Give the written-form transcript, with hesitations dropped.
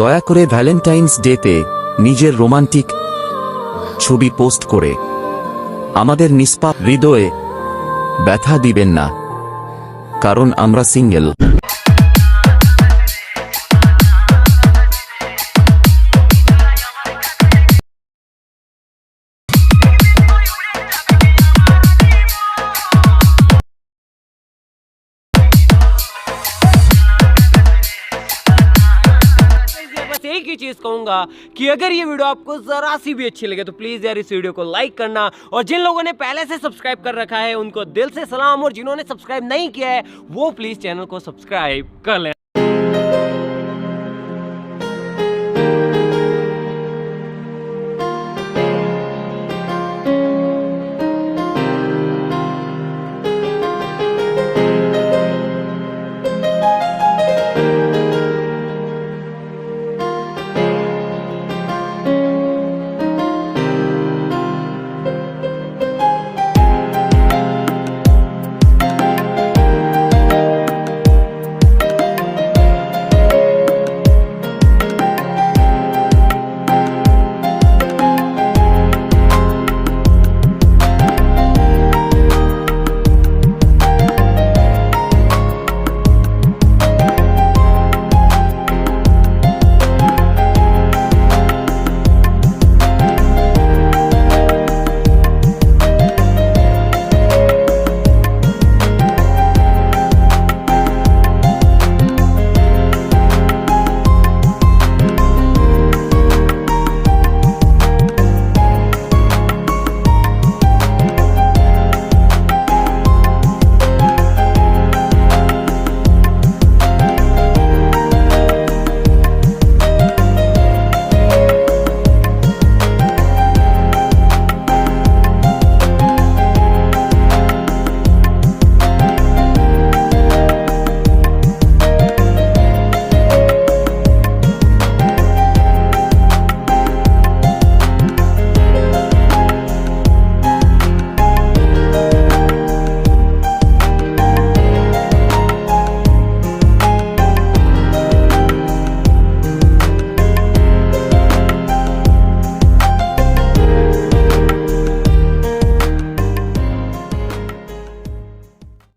দয়া করে ভ্যালেন্টাইন্স ডেতে নিজের রোমান্টিক ছবি পোস্ট করে আমাদের নিষ্পাপ হৃদয়ে ব্যথা দিবেন না, কারণ আমরা সিঙ্গেল। एक ही चीज कहूंगा कि अगर ये वीडियो आपको जरा सी भी अच्छी लगे तो प्लीज यार इस वीडियो को लाइक करना, और जिन लोगों ने पहले से सब्सक्राइब कर रखा है उनको दिल से सलाम, और जिन्होंने सब्सक्राइब नहीं किया है वो प्लीज चैनल को सब्सक्राइब कर लें।